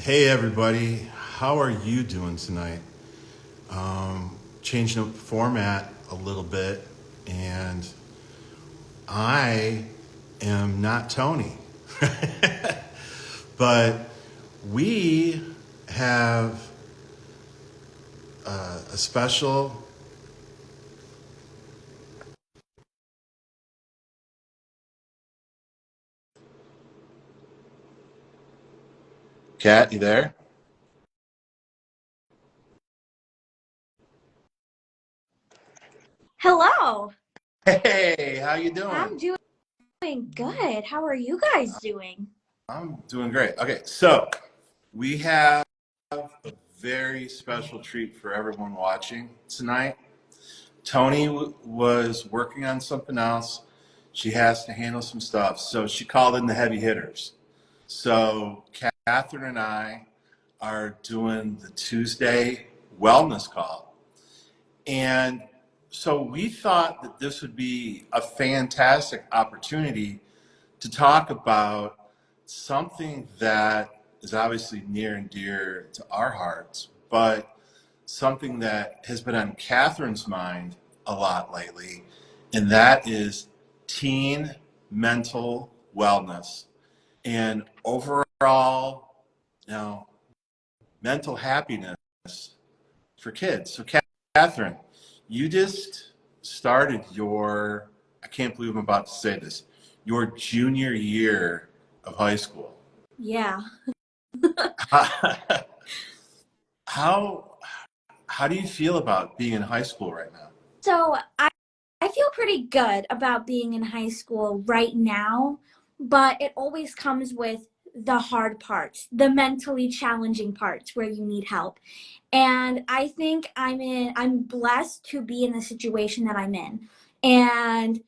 Hey everybody, how are you doing tonight? Changing up the format a little bit, and I am not Tony, but we have a special. Kat, you there? Hello. Hey, how you doing? I'm doing good. How are you guys doing? I'm doing great. Okay, so we have a very special treat for everyone watching tonight. Toni was working on something else. She has to handle some stuff. So she called in the heavy hitters. So Catherine and I are doing the Tuesday wellness call. And so we thought that this would be a fantastic opportunity to talk about something that is obviously near and dear to our hearts, but something that has been on Catherine's mind a lot lately, and that is teen mental wellness and overall, you know, mental happiness for kids. So, Catherine, you just started your, I can't believe I'm about to say this, your junior year of high school. Yeah. how how do you feel about being in high school right now? So I feel pretty good about being in high school right now, but it always comes with the hard parts, the mentally challenging parts where you need help. And I think I'm blessed to be in the situation that I'm in. And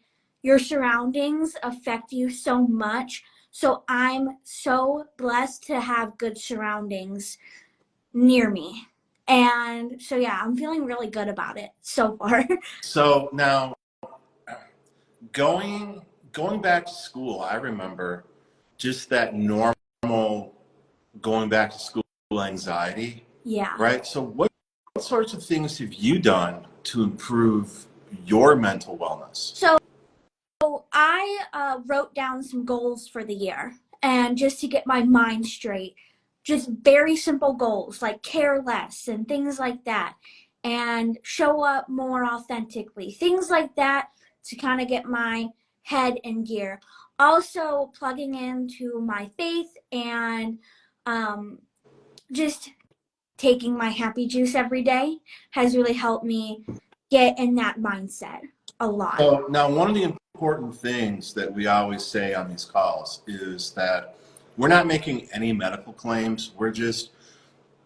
your surroundings affect you so much. So I'm so blessed to have good surroundings near me. And so, yeah, I'm feeling really good about it so far. So now going back to school, I remember just that normal going back to school anxiety, Yeah. right? So what sorts of things have you done to improve your mental wellness? So I wrote down some goals for the year and just to get my mind straight, just very simple goals like care less and things like that, and show up more authentically, things like that to kind of get my head in gear. Also, plugging into my faith and um, just taking my happy juice every day has really helped me get in that mindset a lot. So now one of the important things that we always say on these calls is that we're not making any medical claims. We're just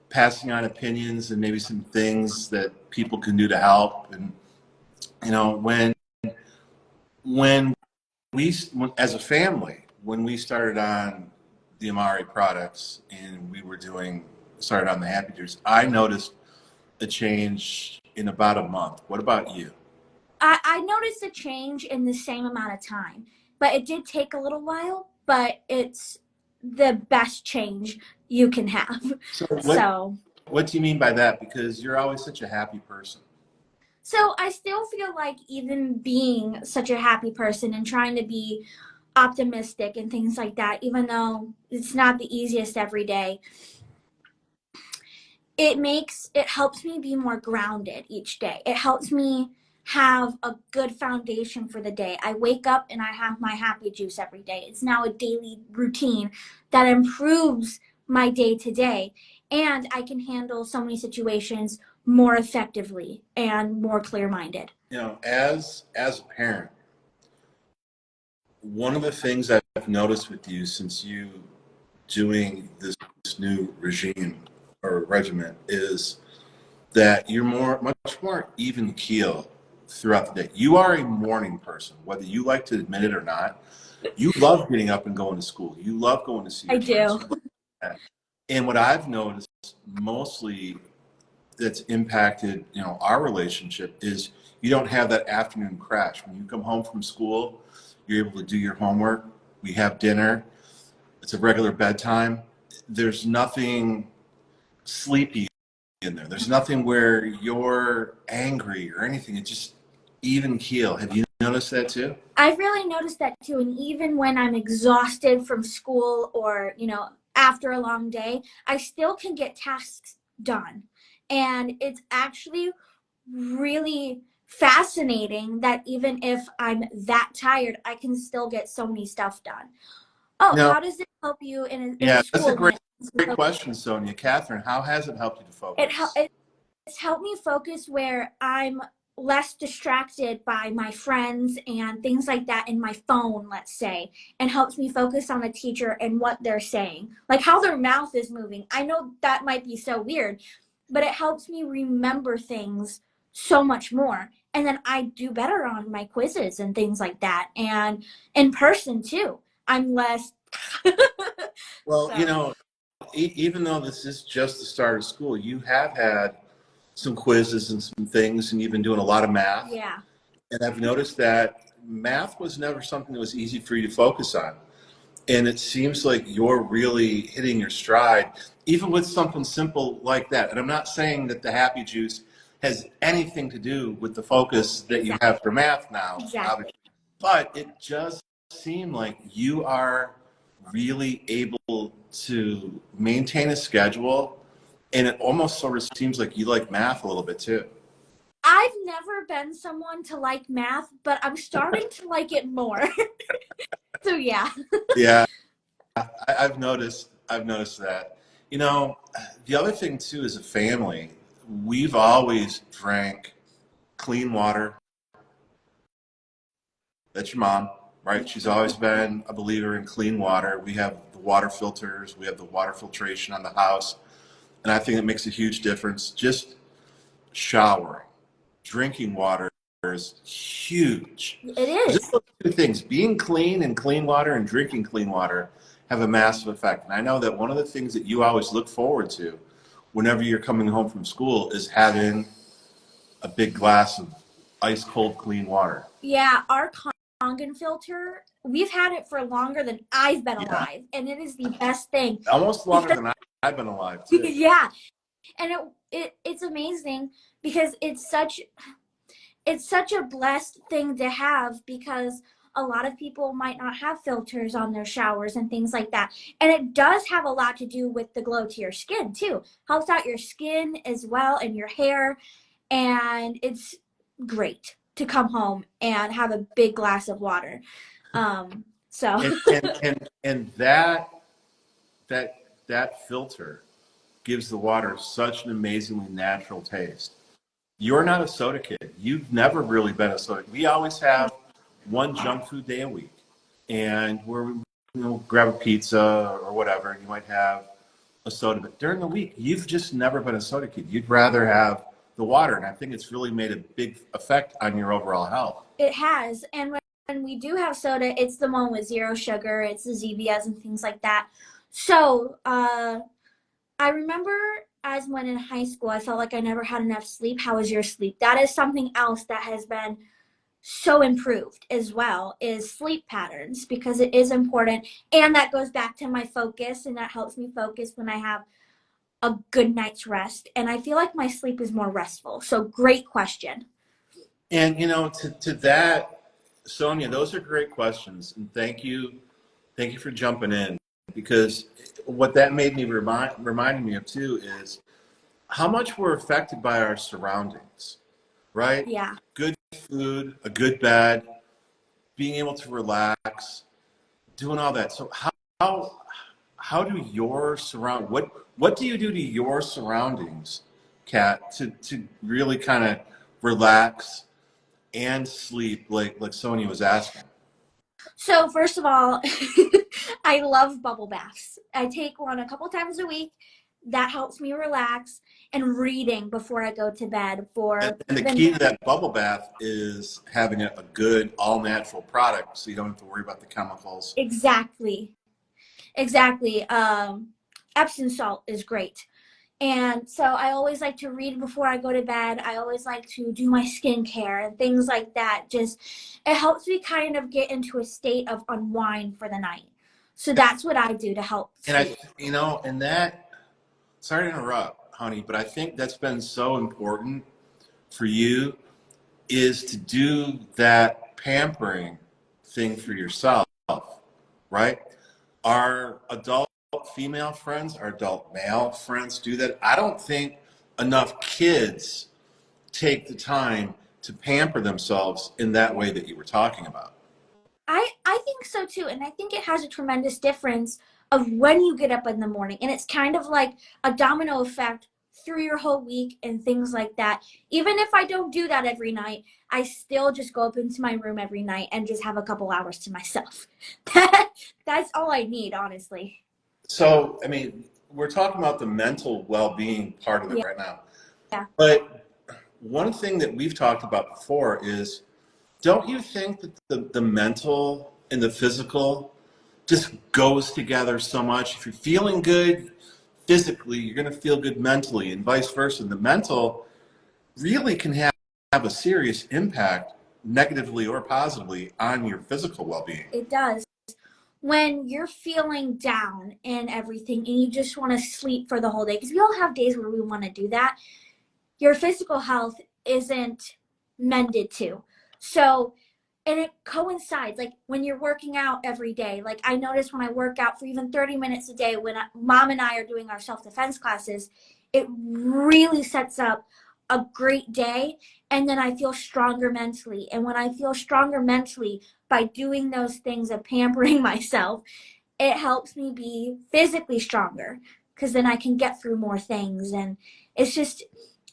passing on opinions and maybe some things that people can do to help. And when we, as a family, when we started on the Amari products and we were started on the Happy Juice, I noticed a change in about a month. What about you? I noticed a change in the same amount of time, but it did take a little while, but it's the best change you can have. So So, what do you mean by that? Because you're always such a happy person. so I still feel like even being such a happy person and trying to be optimistic and things like that, even though it's not the easiest every day, it helps me be more grounded each day. It helps me have a good foundation for the day. I wake up and I have my happy juice every day. It's now a daily routine that improves my day to day, and I can handle so many situations more effectively and more clear-minded. As a parent, one of the things I've noticed with you since you doing this new regime or regimen is that you're much more even keel throughout the day. You are a morning person, whether you like to admit it or not. You love getting up and going to school. You love going to see I your friends. do. You love that. And what I've noticed mostly that's impacted, our relationship is you don't have that afternoon crash. When you come home from school, you're able to do your homework. We have dinner. It's a regular bedtime. there's nothing sleepy in there. There's nothing where you're angry or anything. It's just even keel. Have you noticed that too? I've really noticed that too. And even when I'm exhausted from school or, after a long day, I still can get tasks done. And it's actually really fascinating that even if I'm that tired, I can still get so many stuff done. Oh, No. how does it help you in Yeah, that's a school? great question, Sonia. Catherine, how has it helped you to focus? It's helped me focus where I'm less distracted by my friends and things like that in my phone, let's say, and helps me focus on the teacher and what they're saying, like how their mouth is moving. I know that might be so weird, but it helps me remember things so much more. And then I do better on my quizzes and things like that. And in person too, I'm less. Well, So, even though this is just the start of school, you have had some quizzes and some things, and you've been doing a lot of math. yeah. And I've noticed that math was never something that was easy for you to focus on. And it seems like you're really hitting your stride, even with something simple like that. And I'm not saying that the happy juice has anything to do with the focus that you have for math now, Exactly. obviously. But it just seemed like you are really able to maintain a schedule. And it almost sort of seems like you like math a little bit too. I've never been someone to like math, but I'm starting to like it more. So yeah. Yeah, I've noticed. I've noticed that. You know, the other thing too, as a family, we've always drank clean water. That's your mom, right? She's always been a believer in clean water. We have the water filters. We have the water filtration on the house, and I think it makes a huge difference. Just showering, drinking water is huge. It Just is. those two things, being clean and clean water and drinking clean water, have a massive effect. And I know that one of the things that you always look forward to whenever you're coming home from school is having a big glass of ice cold clean water. Yeah, our Kangen filter, we've had it for longer than I've been Yeah, alive, and it is the best thing. almost longer Because than I've been alive too. yeah, and it's amazing because it's such a blessed thing to have because a lot of people might not have filters on their showers and things like that. And it does have a lot to do with the glow to your skin too. Helps out your skin as well and your hair. And it's great to come home and have a big glass of water. So And that filter gives the water such an amazingly natural taste. You're not a soda kid. You've never really been a soda. We always have one junk food day a week, and where we grab a pizza or whatever, and you might have a soda. But during the week, you've just never been a soda kid. You'd rather have the water, and I think it's really made a big effect on your overall health. it has. And when we do have soda, it's the one with zero sugar. It's the Zevias and things like that. So I remember as when in high school, I felt like I never had enough sleep. How was your sleep? That is something else that has been so improved as well is sleep patterns because it is important. And that goes back to my focus and that helps me focus when I have a good night's rest. And I feel like my sleep is more restful. So great question. And to that, Sonia, those are great questions, and thank you for jumping in because what that made me reminded me of too is how much we're affected by our surroundings, right? Yeah. Good food, a good bed, being able to relax, doing all that. So how how do your what do you do to your surroundings, Kat, to really kind of relax and sleep like Sonia was asking? So first of all, I love bubble baths. I take one a couple times a week. That helps me relax and reading before I go to bed for And the even key to that bubble bath is having a good all natural product so you don't have to worry about the chemicals. exactly. Exactly. Epsom salt is great. And so I always like to read before I go to bed. I always like to do my skincare and things like that. Just it helps me kind of get into a state of unwind for the night. So that's what I do to help And sleep. and that, sorry to interrupt, honey, but I think that's been so important for you is to do that pampering thing for yourself, right? Our adult female friends, our adult male friends do that. I don't think enough kids take the time to pamper themselves in that way that you were talking about. I think so too, and I think it has a tremendous difference of when you get up in the morning, and it's kind of like a domino effect through your whole week and things like that. Even if I don't do that every night, I still just go up into my room every night and just have a couple hours to myself. That's all I need, honestly. So, I mean, we're talking about the mental well-being part of it Yeah. right now. Yeah. But one thing that we've talked about before is, don't you think that the mental and the physical just goes together so much? If you're feeling good physically, you're going to feel good mentally, and vice versa. And the mental really can have a serious impact, negatively or positively, on your physical well-being. It does. When you're feeling down and everything and you just want to sleep for the whole day, because we all have days where we want to do that, your physical health isn't mended to. So, and it coincides like when you're working out every day. Like I notice when I work out for even 30 minutes a day, when mom and I are doing our self-defense classes, it really sets up a great day. And then I feel stronger mentally. And when I feel stronger mentally by doing those things of pampering myself, it helps me be physically stronger because then I can get through more things. And it's just,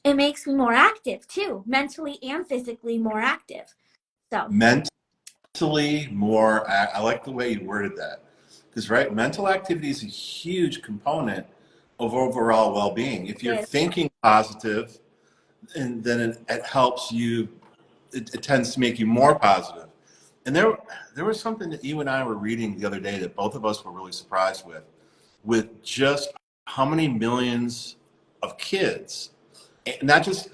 it makes me more active too, mentally and physically more active. So, Mentally more, I like the way you worded that. Because, right, mental activity is a huge component of overall well-being. If you're yeah. thinking positive, and then it helps you, it tends to make you more positive. And there was something that you and I were reading the other day that both of us were really surprised with just how many millions of kids, not just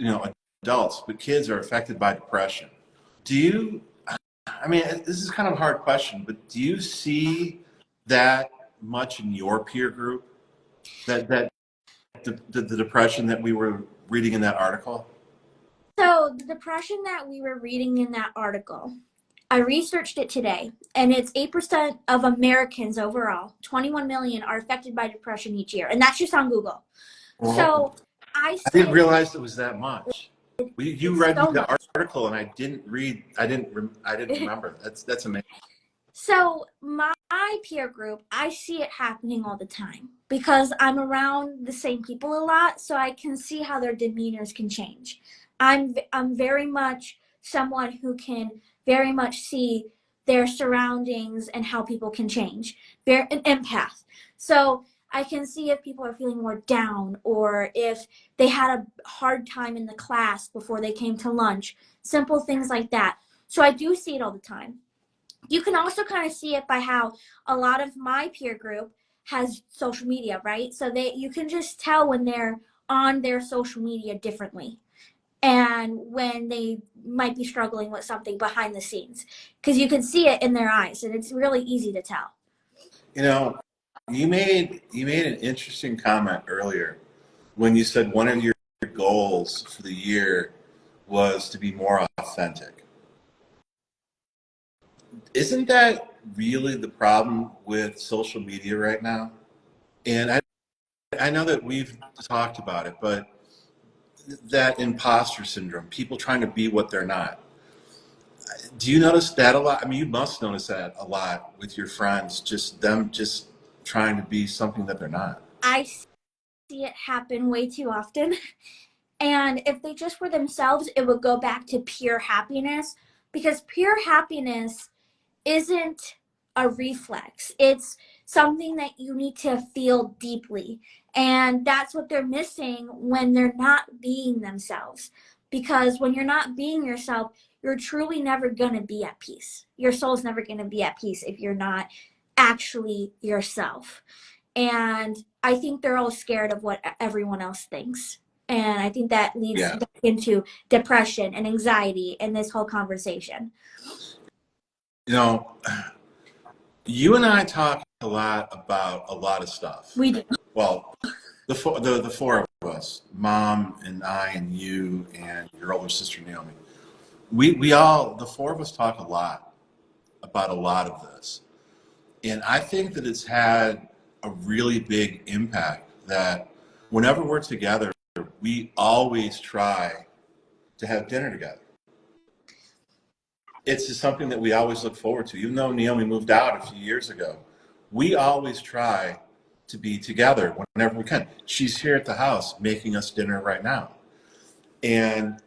adults, but kids are affected by depression. Do you? I mean, this is kind of a hard question, but do you see that much in your peer group? That the depression that we were reading in that article? So, the depression that we were reading in that article, I researched it today, and it's 8% of Americans overall, 21 million, are affected by depression each year. And that's just on Google. Well, So, I I see didn't it, realize it was that much. You it's read so the much. article, and I didn't read. I didn't remember. That's amazing. So, my peer group, I see it happening all the time because I'm around the same people a lot, so I can see how their demeanors can change. I'm very much someone who can very much see their surroundings and how people can change. They're an empath. So, I can see if people are feeling more down or if they had a hard time in the class before they came to lunch, simple things like that. So, I do see it all the time. You can also kind of see it by how a lot of my peer group has social media, right? So you can just tell when they're on their social media differently and when they might be struggling with something behind the scenes because you can see it in their eyes and it's really easy to tell. You know, you made an interesting comment earlier when you said one of your goals for the year was to be more authentic. Isn't that really the problem with social media right now? And I know that we've talked about it, but that imposter syndrome, people trying to be what they're not. Do you notice that a lot? I mean, you must notice that a lot with your friends, just them just trying to be something that they're not. I see it happen way too often. And if they just were themselves, it would go back to pure happiness because pure happiness isn't a reflex. It's something that you need to feel deeply. And that's what they're missing when they're not being themselves. Because when you're not being yourself, you're truly never going to be at peace. Your soul's never going to be at peace if you're not actually yourself. And I think they're all scared of what everyone else thinks. And I think that leads Yeah. into depression and anxiety in this whole conversation. You know, you and I talking a lot about a lot of stuff. We do. Well, the four of us, Mom and I and you and your older sister Naomi, we all, the four of us, talk a lot about a lot of this. And I think that it's had a really big impact that whenever we're together, we always try to have dinner together. It's just something that we always look forward to. Even though Naomi moved out a few years ago, we always try to be together whenever we can. She's here at the house making us dinner right now. And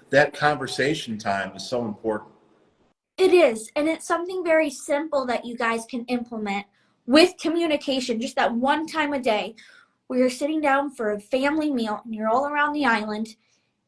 that conversation time is so important. It is, and it's something very simple that you guys can implement with communication, just that one time a day where you're sitting down for a family meal and you're all around the island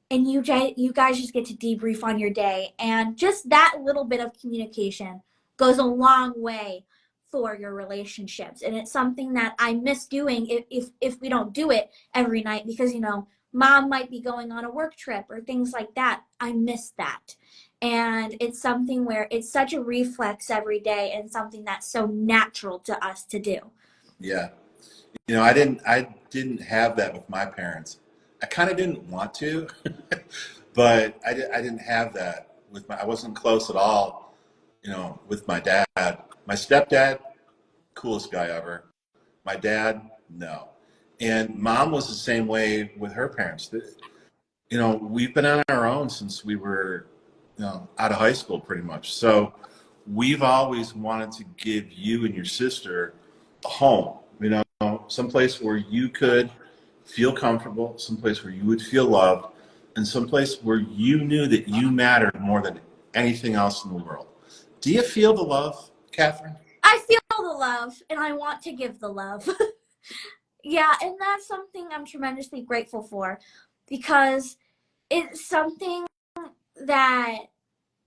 and you guys just get to debrief on your day. And just that little bit of communication goes a long way for your relationships. And it's something that I miss doing if we don't do it every night because, you know, Mom might be going on a work trip or things like that. I miss that. And it's something where it's such a reflex every day and something that's so natural to us to do. Yeah. You know, I didn't have that with my parents. I kind of didn't want to, but I didn't have that with I wasn't close at all, you know, with my dad. My stepdad, coolest guy ever. My dad, no. And Mom was the same way with her parents. You know, we've been on our own since we were, you know, out of high school pretty much. So we've always wanted to give you and your sister a home, you know, someplace where you could feel comfortable, someplace where you would feel loved, and someplace where you knew that you mattered more than anything else in the world. Do you feel the love, Catherine? I feel the love, and I want to give the love. Yeah, and that's something I'm tremendously grateful for because it's something that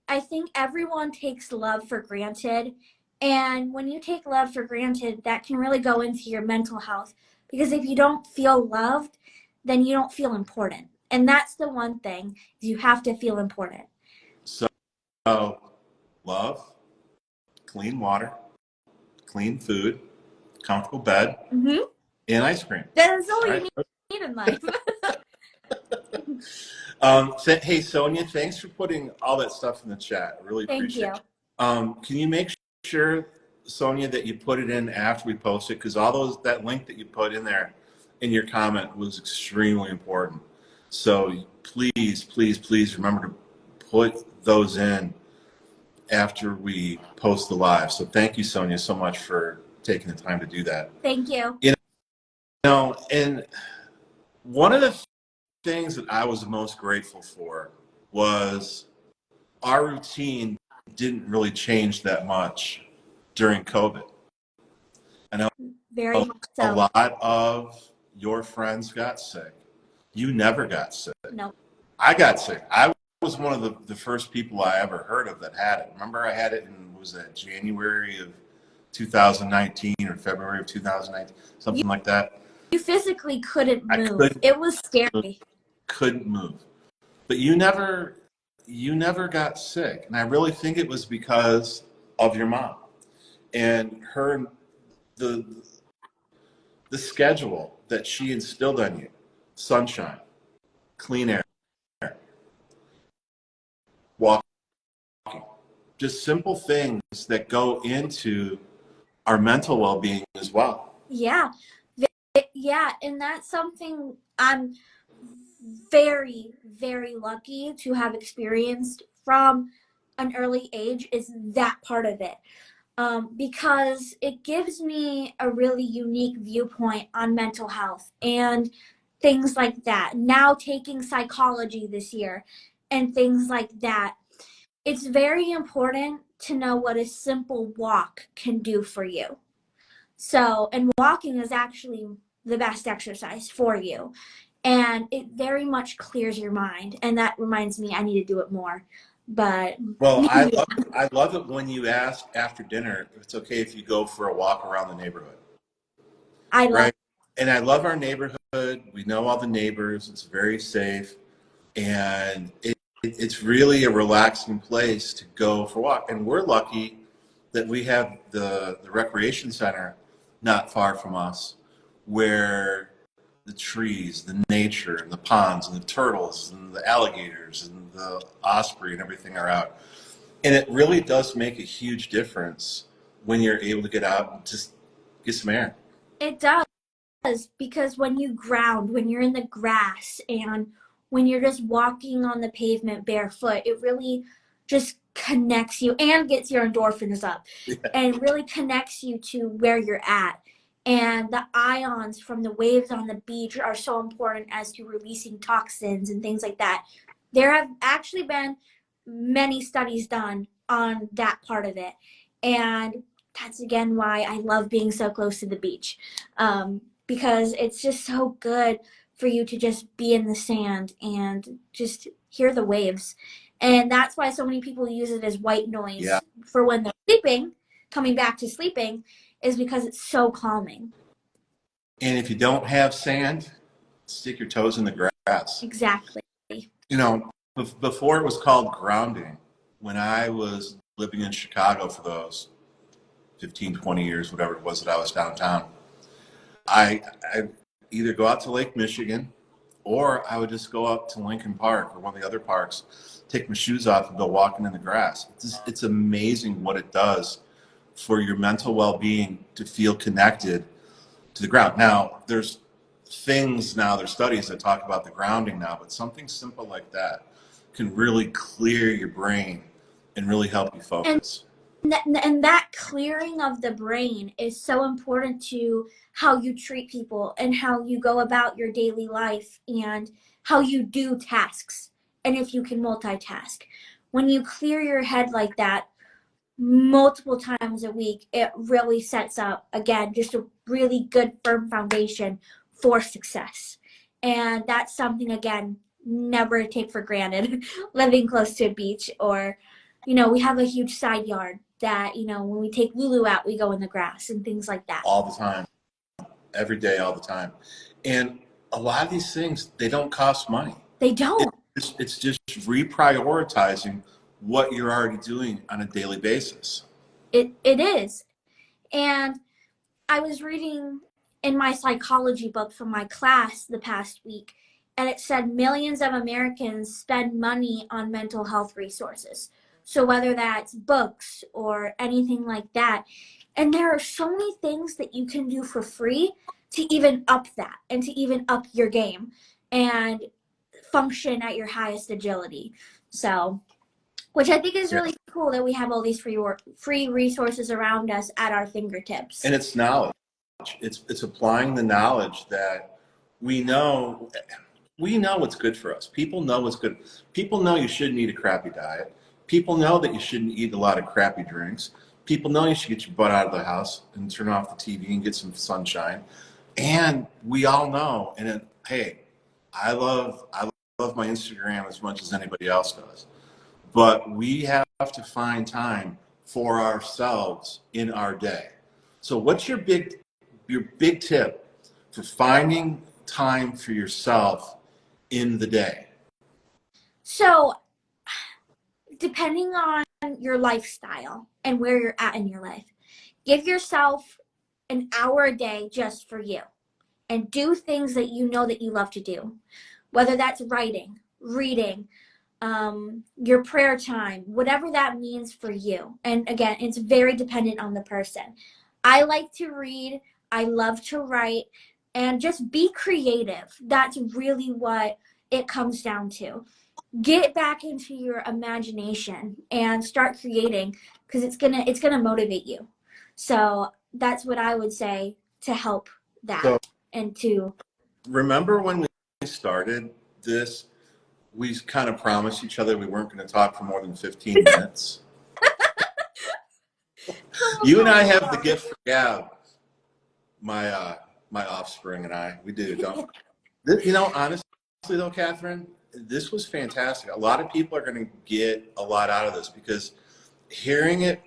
I think everyone takes love for granted. And when you take love for granted, that can really go into your mental health. Because if you don't feel loved, then you don't feel important. And that's the one thing, you have to feel important. So, love, clean water, clean food, comfortable bed, and ice cream. That's all Right? you need in life. Hey, Sonia, thanks for putting all that stuff in the chat. I really appreciate it. Can you make sure, Sonia, that you put it in after we post it? Because that link that you put in there in your comment was extremely important. So please, please, please remember to put those in after we post the live. So thank you, Sonia, so much for taking the time to do that. Thank you. You know, and one of the things that I was most grateful for was our routine didn't really change that much during COVID. I know Very much so. a lot of your friends got sick. You never got sick. No. I got sick. I was one of the first people I ever heard of that had it. Remember, I had it in, was that January of 2019 or February of 2019, something like that. You physically couldn't move. It was scary. Couldn't move. But you never got sick. And I really think it was because of your mom and the schedule that she instilled on you. Sunshine, clean air, walking, just simple things that go into our mental well-being as well. Yeah. Yeah, and that's something I'm very, very lucky to have experienced from an early age, is that part of it. Because it gives me a really unique viewpoint on mental health and things like that. Now taking psychology this year and things like that. It's very important to know what a simple walk can do for you. So, and walking is actually the best exercise for you. And it very much clears your mind. And that reminds me, I need to do it more. But well, I love it when you ask after dinner if it's okay if you go for a walk around the neighborhood. Right? And I love our neighborhood. We know all the neighbors. It's very safe. And it's really a relaxing place to go for a walk. And we're lucky that we have the recreation center not far from us where the trees, the nature, and the ponds, and the turtles, and the alligators, and the osprey, and everything are out. And it really does make a huge difference when you're able to get out and just get some air. It does, because when you ground, when you're in the grass, and when you're just walking on the pavement barefoot, it really just connects you and gets your endorphins up, Yeah. and really connects you to where you're at. And the ions from the waves on the beach are so important as to releasing toxins and things like that. There have actually been many studies done on that part of it. And that's again why I love being so close to the beach. Because it's just so good for you to just be in the sand and just hear the waves. And that's why so many people use it as white noise for when they're sleeping, coming back to sleeping, is because it's so calming. And if you don't have sand, stick your toes in the grass. Exactly. You know, before it was called grounding, when I was living in Chicago for those 15, 20 years, whatever it was that I was downtown, I either go out to Lake Michigan or I would just go up to Lincoln Park or one of the other parks, take my shoes off and go walking in the grass. It's amazing what it does for your mental well-being to feel connected to the ground. Now, there's studies that talk about the grounding now, but something simple like that can really clear your brain and really help you focus. And that clearing of the brain is so important to how you treat people and how you go about your daily life and how you do tasks, and if you can multitask. When you clear your head like that multiple times a week, it really sets up, again, just a really good firm foundation for success. And that's something, again, never take for granted living close to a beach. Or we have a huge side yard that, when we take Lulu out, we go in the grass and things like that. All the time. Every day, all the time. And a lot of these things, they don't cost money. They don't. It's just reprioritizing what you're already doing on a daily basis. It is. And I was reading in my psychology book from my class the past week, and it said millions of Americans spend money on mental health resources. So whether that's books or anything like that. And there are so many things that you can do for free to even up that and to even up your game and function at your highest agility. So, which I think is really cool that we have all these free resources around us at our fingertips. And it's knowledge. It's applying the knowledge that we know what's good for us. People know what's good. People know you shouldn't eat a crappy diet. People know that you shouldn't eat a lot of crappy drinks. People know you should get your butt out of the house and turn off the TV and get some sunshine. And we all know, and hey, I love my Instagram as much as anybody else does. But we have to find time for ourselves in our day. So what's your big tip for finding time for yourself in the day? So depending on your lifestyle and where you're at in your life, give yourself an hour a day just for you and do things that you know that you love to do, whether that's writing, reading, your prayer time, whatever that means for you. And again, it's very dependent on the person. I like to read, I love to write, and just be creative. That's really what it comes down to. Get back into your imagination and start creating, because it's gonna motivate you. So that's what I would say to help that. So, and to remember when we started this, we kind of promised each other we weren't going to talk for more than 15 minutes. You and I have the gift for gab. My offspring and I, we do, don't we? Honestly though, Catherine, this was fantastic. A lot of people are going to get a lot out of this, because hearing it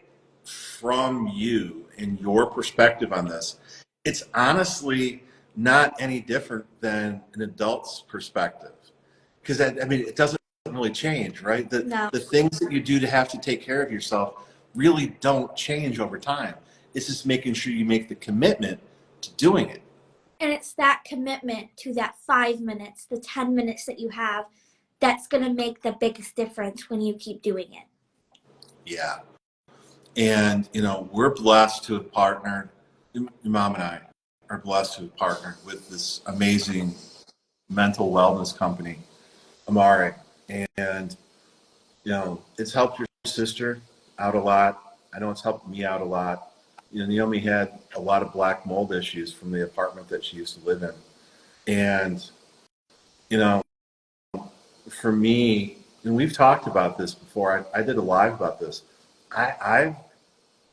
from you and your perspective on this, it's honestly not any different than an adult's perspective. Because it doesn't really change, right? No. The things that you do to have to take care of yourself, really don't change over time. It's just making sure you make the commitment to doing it. And it's that commitment to that 5 minutes, the 10 minutes that you have, that's going to make the biggest difference when you keep doing it. Yeah. And, we're blessed to have partnered, your mom and I are blessed to have partnered with this amazing mental wellness company, Amare. And, it's helped your sister out a lot. I know it's helped me out a lot. Naomi had a lot of black mold issues from the apartment that she used to live in. And, for me, and we've talked about this before, I did a live about this. I've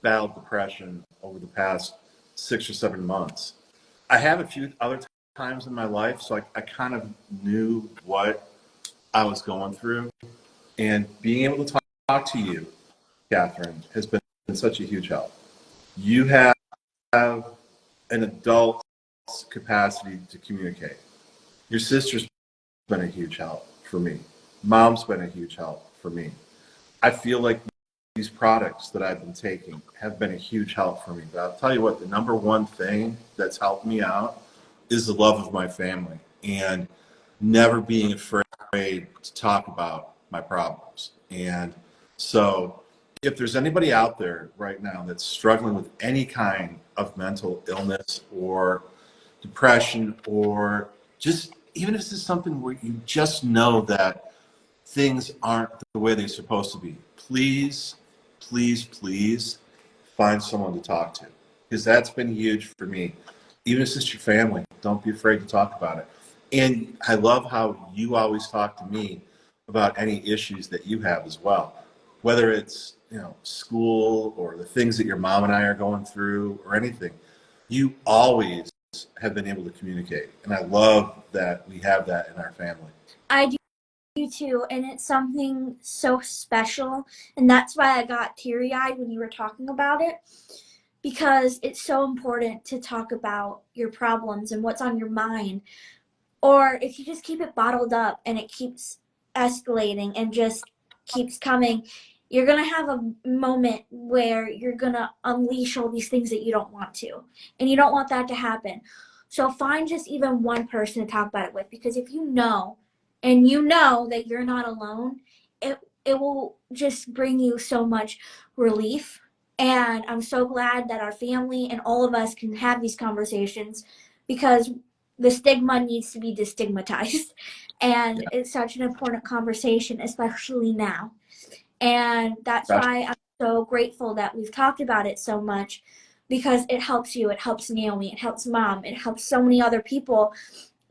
battled depression over the past 6 or 7 months. I have a few other times in my life, so I kind of knew what I was going through. And being able to talk to you, Catherine, has been such a huge help. You have an adult's capacity to communicate. Your sister's been a huge help for me. Mom's been a huge help for me. I feel like these products that I've been taking have been a huge help for me. But I'll tell you what, the number one thing that's helped me out is the love of my family and never being afraid to talk about my problems. And so if there's anybody out there right now that's struggling with any kind of mental illness or depression, or just even if this is something where you just know that things aren't the way they're supposed to be, please, please, please find someone to talk to, because that's been huge for me. Even if it's just your family, don't be afraid to talk about it. And I love how you always talk to me about any issues that you have as well, whether it's school or the things that your mom and I are going through or anything. You always have been able to communicate, and I love that we have that in our family. I do too, and it's something so special, and that's why I got teary-eyed when you were talking about it, because it's so important to talk about your problems and what's on your mind. Or if you just keep it bottled up and it keeps escalating and just keeps coming, you're going to have a moment where you're going to unleash all these things that you don't want to. And you don't want that to happen. So find just even one person to talk about it with, because if you know, and you know that you're not alone, it will just bring you so much relief. And I'm so glad that our family and all of us can have these conversations, because the stigma needs to be destigmatized. And it's such an important conversation, especially now. And that's why I'm so grateful that we've talked about it so much, because it helps you, it helps Naomi, it helps Mom, it helps so many other people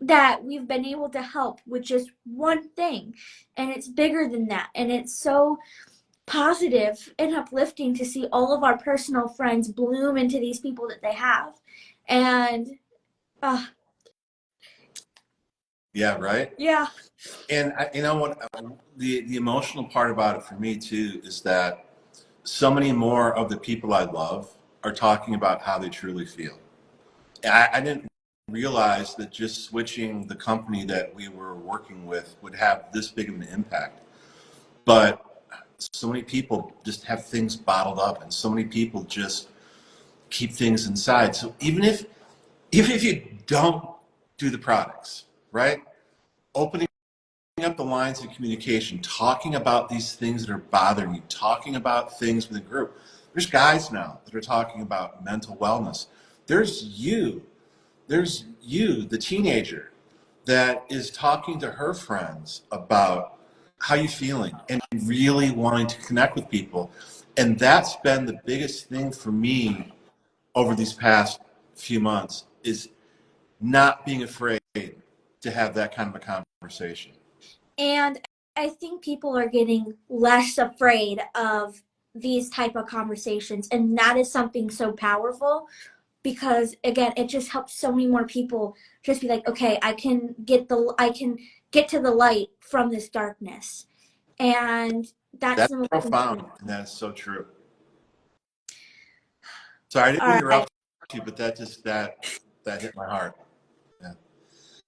that we've been able to help with just one thing. And it's bigger than that. And it's so positive and uplifting to see all of our personal friends bloom into these people that they have. And Yeah, right? yeah. And you know what? The emotional part about it for me too is that so many more of the people I love are talking about how they truly feel. I didn't realize that just switching the company that we were working with would have this big of an impact. But so many people just have things bottled up, and so many people just keep things inside. So even if you don't do the products, right? Opening up the lines of communication, talking about these things that are bothering you, talking about things with a group. There's guys now that are talking about mental wellness. There's you, the teenager, that is talking to her friends about how you feeling and really wanting to connect with people. And that's been the biggest thing for me over these past few months, is not being afraid to have that kind of a conversation. And I think people are getting less afraid of these type of conversations, and that is something so powerful, because again, it just helps so many more people just be like, okay, I can get to the light from this darkness. And that's That's the most profound, important. and that's so true. Sorry, I didn't All mean to right. interrupt you, but that hit my heart. Yeah.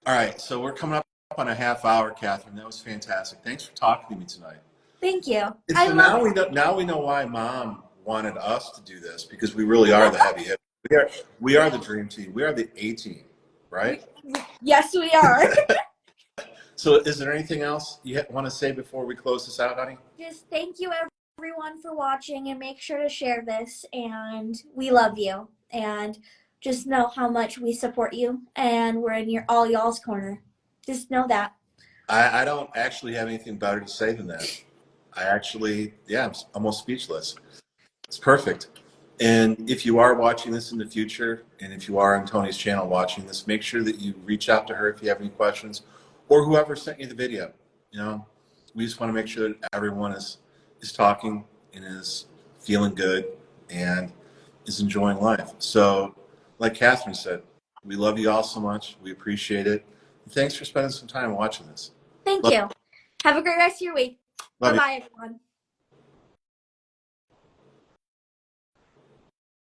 All right, so we're coming up on a half hour, Catherine. That was fantastic. Thanks for talking to me tonight. Thank you. And I so love now we know why Mom wanted us to do this because we really are the heavy hitters. We are the dream team. We are the A team, right? Yes, we are. So is there anything else you want to say before we close this out, honey? Just thank you everyone for watching, and make sure to share this, and we love you, and just know how much we support you, and we're in your all y'all's corner. Just know that. I don't actually have anything better to say than that. I actually, yeah, I'm almost speechless. It's perfect. And if you are watching this in the future, and if you are on Toni's channel watching this, make sure that you reach out to her if you have any questions, or whoever sent you the video. You know, we just want to make sure that everyone is talking and is feeling good and is enjoying life. So, like Catherine said, we love you all so much. We appreciate it. And thanks for spending some time watching this. Thank Love, you. Have a great rest of your week. love Bye you. bye, everyone.